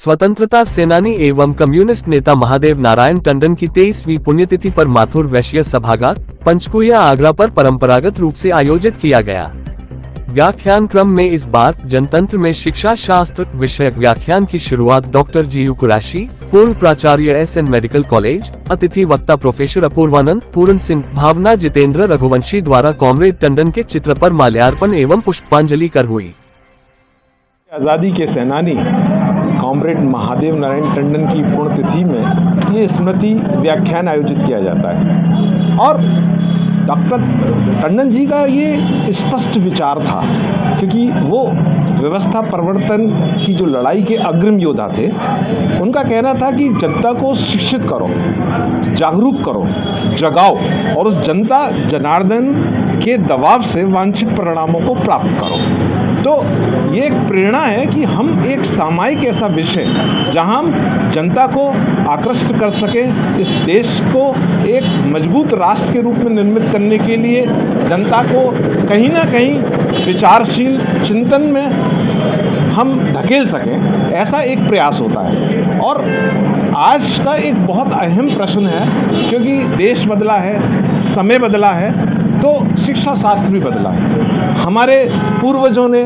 स्वतंत्रता सेनानी एवं कम्युनिस्ट नेता महादेव नारायण टंडन की 23वीं पुण्यतिथि पर माथुर वैश्य सभागार पंचकुला आगरा पर परंपरागत रूप से आयोजित किया गया। व्याख्यान क्रम में इस बार जनतंत्र में शिक्षा शास्त्र विषयक व्याख्यान की शुरुआत डॉक्टर जी कुरैशी, पूर्व प्राचार्य SN मेडिकल कॉलेज, अतिथि वक्ता प्रोफेसर अपूर्वानंद, पूरन सिंह, भावना जितेंद्र रघुवंशी द्वारा कॉमरेड टंडन के चित्र पर माल्यार्पण एवं पुष्पांजलि कर हुई। आज़ादी के सेनानी कॉमरेड महादेव नारायण टंडन की पुण्यतिथि में ये स्मृति व्याख्यान आयोजित किया जाता है और डॉक्टर टंडन जी का ये स्पष्ट विचार था, क्योंकि वो व्यवस्था परिवर्तन की जो लड़ाई के अग्रिम योद्धा थे। उनका कहना था कि जनता को शिक्षित करो, जागरूक करो, जगाओ और उस जनता जनार्दन के दबाव से वांछित परिणामों को प्राप्त करो। तो ये एक प्रेरणा है कि हम एक सामायिक ऐसा विषय जहां हम जनता को आकृष्ट कर सकें, इस देश को एक मजबूत राष्ट्र के रूप में निर्मित करने के लिए जनता को कहीं ना कहीं विचारशील चिंतन में हम धकेल सकें, ऐसा एक प्रयास होता है। और आज का एक बहुत अहम प्रश्न है, क्योंकि देश बदला है, समय बदला है, तो शिक्षा शास्त्र भी बदला है। हमारे पूर्वजों ने,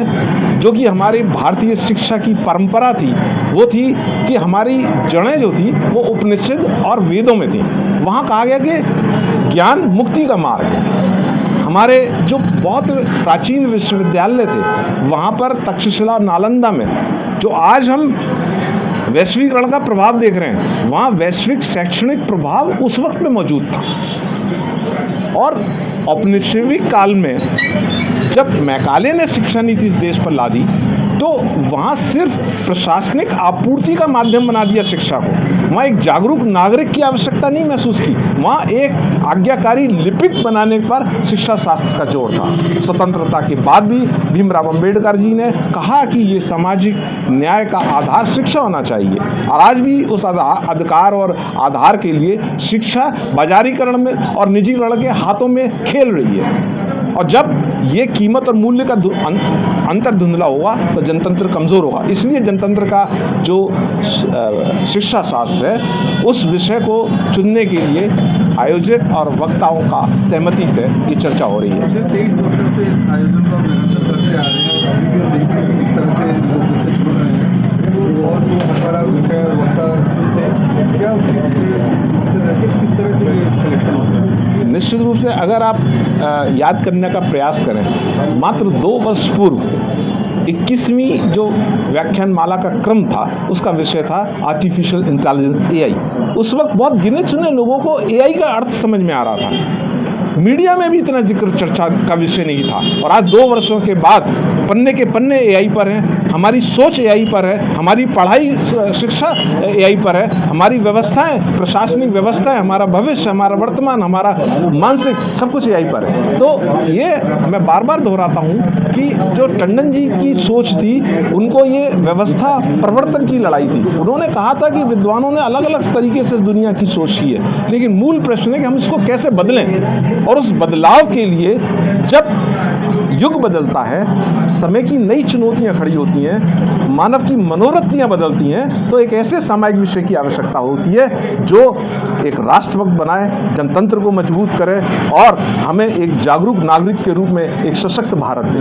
जो कि हमारी भारतीय शिक्षा की परंपरा थी, वो थी कि हमारी जड़ें जो थी वो उपनिषद और वेदों में थी। वहाँ कहा गया कि ज्ञान मुक्ति का मार्ग है। हमारे जो बहुत प्राचीन विश्वविद्यालय थे, वहाँ पर तक्षशिला और नालंदा में जो आज हम वैश्वीकरण का प्रभाव देख रहे हैं, वहाँ वैश्विक शैक्षणिक प्रभाव उस वक्त में मौजूद था। और औपनिवेशिक काल में जब मैकाले ने शिक्षा नीति इस देश पर ला दी, तो वहाँ सिर्फ प्रशासनिक आपूर्ति का माध्यम बना दिया शिक्षा को। वहाँ एक जागरूक नागरिक की आवश्यकता नहीं महसूस की, वहाँ एक आज्ञाकारी लिपिक बनाने पर शिक्षा शास्त्र का जोर था। स्वतंत्रता के बाद भी भीमराव अंबेडकर जी ने कहा कि ये सामाजिक न्याय का आधार शिक्षा होना चाहिए, और आज भी उस अधिकार और आधार के लिए शिक्षा बाजारीकरण में और निजीकरण के हाथों में खेल रही है। और जब ये कीमत और मूल्य का अंतर धुंधला होगा तो जनतंत्र कमज़ोर होगा। इसलिए जनतंत्र का जो शिक्षा शास्त्र है, उस विषय को चुनने के लिए आयोजक और वक्ताओं का सहमति से ये चर्चा हो रही है। 23 वर्षों से इस आयोजन को निरंतर करते आ रहे हैं और अभी भी हम देखते हैं कि किस तरह से लोग इससे जुड़ रहे हैं और जो हमारा विषय वक्ता चुनते हैं, क्या किस तरह से सिलेक्शन होता है? निश्चित रूप से अगर आप याद करने का प्रयास करें, मात्र 2 वर्ष पूर्व 21वीं जो व्याख्यान माला का क्रम था, उसका विषय था आर्टिफिशियल इंटेलिजेंस, AI। उस वक्त बहुत गिने चुने लोगों को AI का अर्थ समझ में आ रहा था। मीडिया में भी इतना जिक्र चर्चा का विषय नहीं था, और आज 2 वर्षों के बाद पन्ने के पन्ने AI पर हैं, हमारी सोच AI पर है, हमारी पढ़ाई शिक्षा AI पर है, हमारी व्यवस्थाएं, प्रशासनिक व्यवस्थाएं, हमारा भविष्य, हमारा वर्तमान, हमारा मानसिक, सब कुछ AI पर है। तो ये मैं बार बार दोहराता हूँ कि जो टंडन जी की सोच थी, उनको ये व्यवस्था परिवर्तन की लड़ाई थी। उन्होंने कहा था कि विद्वानों ने अलग अलग तरीके से दुनिया की सोच की है, लेकिन मूल प्रश्न है कि हम इसको कैसे बदलें। और उस बदलाव के लिए जब युग बदलता है, समय की नई चुनौतियां खड़ी होती हैं, मानव की मनोवृत्तियां बदलती हैं, तो एक ऐसे सामाजिक विषय की आवश्यकता होती है जो एक राष्ट्रभक्त बनाए, जनतंत्र को मजबूत करे और हमें एक जागरूक नागरिक के रूप में एक सशक्त भारत दे।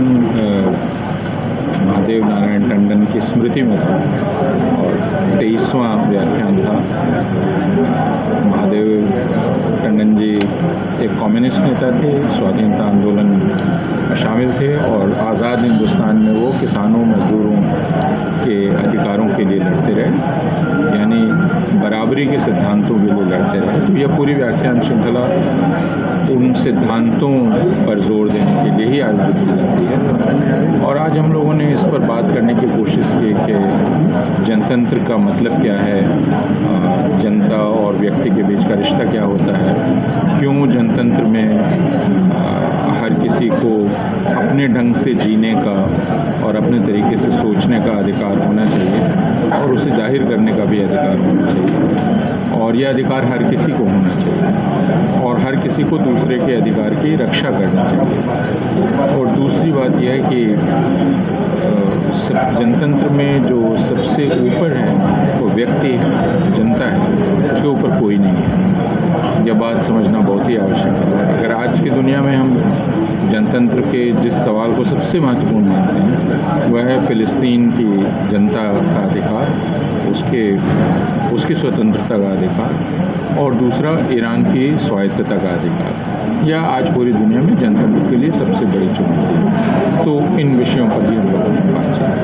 महादेव नारायण टंडन की स्मृति में था और 23वां व्याख्यान था। महादेव टंडन जी एक कम्युनिस्ट नेता थे, स्वाधीनता आंदोलन में शामिल थे और आज़ाद हिंदुस्तान में वो किसानों मजदूरों के अधिकारों के लिए लड़ते रहे, यानी बराबरी के सिद्धांतों के लिए लड़ते रहे। तो यह पूरी व्याख्यान श्रृंखला उन सिद्धांतों पर जोर देने के लिए ही आयोजित की जाती है। और आज हम लोगों ने इस पर बात करने की कोशिश की कि जनतंत्र का मतलब क्या है, जनता और व्यक्ति के बीच का रिश्ता क्या होता है, क्यों जनतंत्र में हर किसी को अपने ढंग से जीने का और अपने तरीके से सोचने का अधिकार होना चाहिए और उसे जाहिर करने का भी अधिकार होना चाहिए, और यह अधिकार हर किसी को होना चाहिए और हर किसी को दूसरे के अधिकार की रक्षा करनी चाहिए। और दूसरी बात यह है कि जनतंत्र में जो सबसे ऊपर है वो व्यक्ति है, जनता है, उसके ऊपर कोई नहीं है। यह बात समझना बहुत ही आवश्यक है। अगर आज की दुनिया में हम जनतंत्र के जिस सवाल को सबसे महत्वपूर्ण मानते हैं वह है फ़िलिस्तीन की जनता का अधिकार, उसकी स्वतंत्रता का अधिकार, और दूसरा ईरान की स्वायत्तता का अधिकार, यह आज पूरी दुनिया में जनतंत्र के लिए सबसे बड़ी चुनौती है। तो इन विषयों पर भी हम लोगों ने बातचीत की।